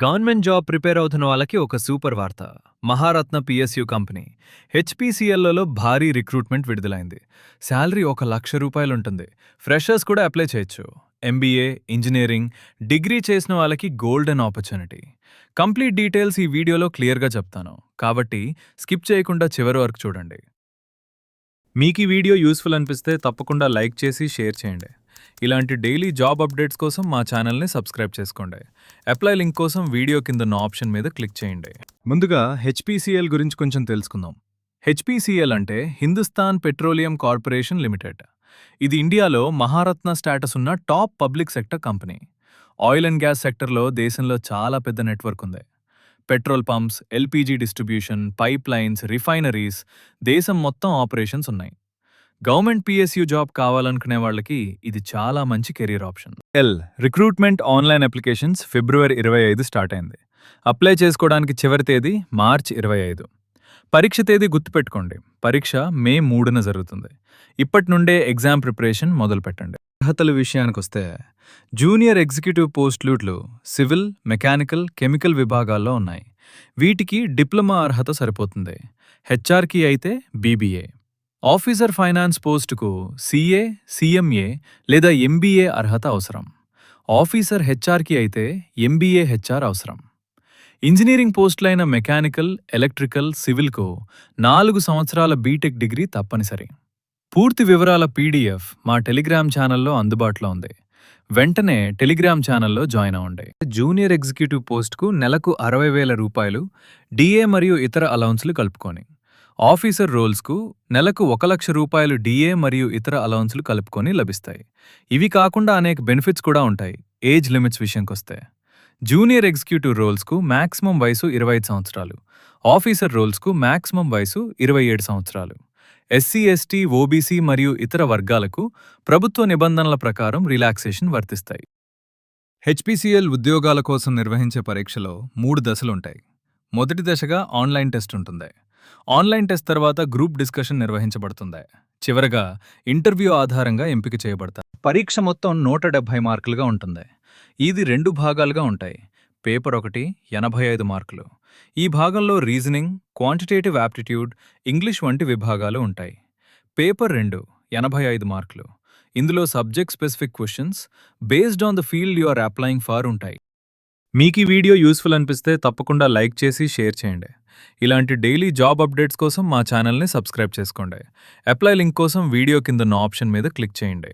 Government job prepare అవుతున్న వాళ్ళకి ఒక సూపర్ వార్త. మహారత్న పిఎస్యు కంపెనీ హెచ్పీసీఎల్లలో భారీ రిక్రూట్మెంట్ విడుదలైంది. శాలరీ ₹1,00,000 ఉంటుంది. ఫ్రెషర్స్ కూడా అప్లై చేయొచ్చు. ఎంబీఏ, ఇంజనీరింగ్, డిగ్రీ చేసిన వాళ్ళకి గోల్డెన్ ఆపర్చునిటీ. కంప్లీట్ డీటెయిల్స్ ఈ వీడియోలో క్లియర్గా చెప్తాను, కాబట్టి స్కిప్ చేయకుండా చివరి వరకు చూడండి. మీకు ఈ వీడియో యూస్ఫుల్ అనిపిస్తే తప్పకుండా లైక్ చేసి షేర్ చేయండి. ఇలాంటి డైలీ జాబ్ అప్డేట్స్ కోసం మా ఛానల్ని సబ్స్క్రైబ్ చేసుకోండి. అప్లై లింక్ కోసం వీడియో కింద ఉన్న ఆప్షన్ మీద క్లిక్ చేయండి. ముందుగా హెచ్పీసీఎల్ గురించి కొంచెం తెలుసుకుందాం. హెచ్పీసీఎల్ అంటే హిందుస్థాన్ పెట్రోలియం కార్పొరేషన్ లిమిటెడ్. ఇది ఇండియాలో మహారత్న స్టేటస్ ఉన్న top public sector company. Oil and gas సెక్టర్లో దేశంలో చాలా పెద్ద నెట్వర్క్ ఉంది. Petrol pumps, LPG distribution, pipe lines, refineries, దేశం మొత్తం ఆపరేషన్స్ ఉన్నాయి. గవర్నమెంట్ పిఎస్యు జాబ్ కావాలనుకునే వాళ్ళకి ఇది చాలా మంచి career option. Recruitment online applications ఫిబ్రవరి 25 స్టార్ట్ అయింది. అప్లై చేసుకోవడానికి చివరి తేదీ మార్చి 25. పరీక్ష తేదీ గుర్తుపెట్టుకోండి. పరీక్ష మే 3న జరుగుతుంది. ఇప్పటి నుండే ఎగ్జామ్ ప్రిపరేషన్ మొదలుపెట్టండి. అర్హతల విషయానికొస్తే జూనియర్ ఎగ్జిక్యూటివ్ పోస్టులు సివిల్, మెకానికల్, కెమికల్ విభాగాల్లో ఉన్నాయి. వీటికి డిప్లొమా అర్హత సరిపోతుంది. హెచ్ఆర్కి అయితే బీబీఏ. ఆఫీసర్ ఫైనాన్స్ పోస్టుకు సీఏ, సీఎంఏ లేదా ఎంబీఏ అర్హత అవసరం. ఆఫీసర్ హెచ్ఆర్కి అయితే ఎంబీఏ హెచ్ఆర్ అవసరం. ఇంజనీరింగ్ పోస్టులైన మెకానికల్, ఎలక్ట్రికల్, సివిల్కు 4 సంవత్సరాల బీటెక్ డిగ్రీ తప్పనిసరి. పూర్తి వివరాల పీడీఎఫ్ మా టెలిగ్రామ్ ఛానల్లో అందుబాటులో ఉంది. వెంటనే టెలిగ్రామ్ ఛానల్లో జాయిన్ అవ్వండి. జూనియర్ ఎగ్జిక్యూటివ్ పోస్టుకు నెలకు ₹60,000 డిఏ మరియు ఇతర అలౌన్స్లు కలుపుకొని. ఆఫీసర్ రోల్స్కు నెలకు ₹1,00,000 డిఏ మరియు ఇతర అలౌన్స్లు కలుపుకొని లభిస్తాయి. ఇవి కాకుండా అనేక బెనిఫిట్స్ కూడా ఉంటాయి. ఏజ్ లిమిట్స్ విషయంకొస్తే జూనియర్ ఎగ్జిక్యూటివ్ రోల్స్కు మ్యాక్సిమం వయసు 25 సంవత్సరాలు, ఆఫీసర్ రోల్స్కు మ్యాక్సిమం వయసు 27 సంవత్సరాలు. ఎస్సీ, ఎస్టీ, ఓబీసీ మరియు ఇతర వర్గాలకు ప్రభుత్వ నిబంధనల ప్రకారం రిలాక్సేషన్ వర్తిస్తాయి. హెచ్పీసీఎల్ ఉద్యోగాల కోసం నిర్వహించే పరీక్షలో 3 దశలుంటాయి. మొదటి దశగా ఆన్లైన్ టెస్ట్ ఉంటుంది. ఆన్లైన్ టెస్ట్ తర్వాత గ్రూప్ డిస్కషన్ నిర్వహించబడుతుంది. చివరగా ఇంటర్వ్యూ ఆధారంగా ఎంపిక చేయబడతారు. పరీక్ష మొత్తం 170 మార్కులుగా ఉంటుంది. ఇది 2 భాగాలుగా ఉంటాయి. పేపర్ 1 85 మార్కులు. ఈ భాగంలో రీజనింగ్, క్వాంటిటేటివ్ యాప్టిట్యూడ్, ఇంగ్లీష్ వంటి విభాగాలు ఉంటాయి. పేపర్ 2 85 మార్కులు. ఇందులో subject specific questions based on the field you are applying for ఉంటాయి. మీకు ఈ వీడియో యూస్ఫుల్ అనిపిస్తే తప్పకుండా లైక్ చేసి షేర్ చేయండి. ఇలాంటి డైలీ జాబ్ అప్డేట్స్ కోసం మా ఛానల్ని సబ్స్క్రైబ్ చేసుకోండి. అప్లై లింక్ కోసం వీడియో కింద ఉన్న ఆప్షన్ మీద క్లిక్ చేయండి.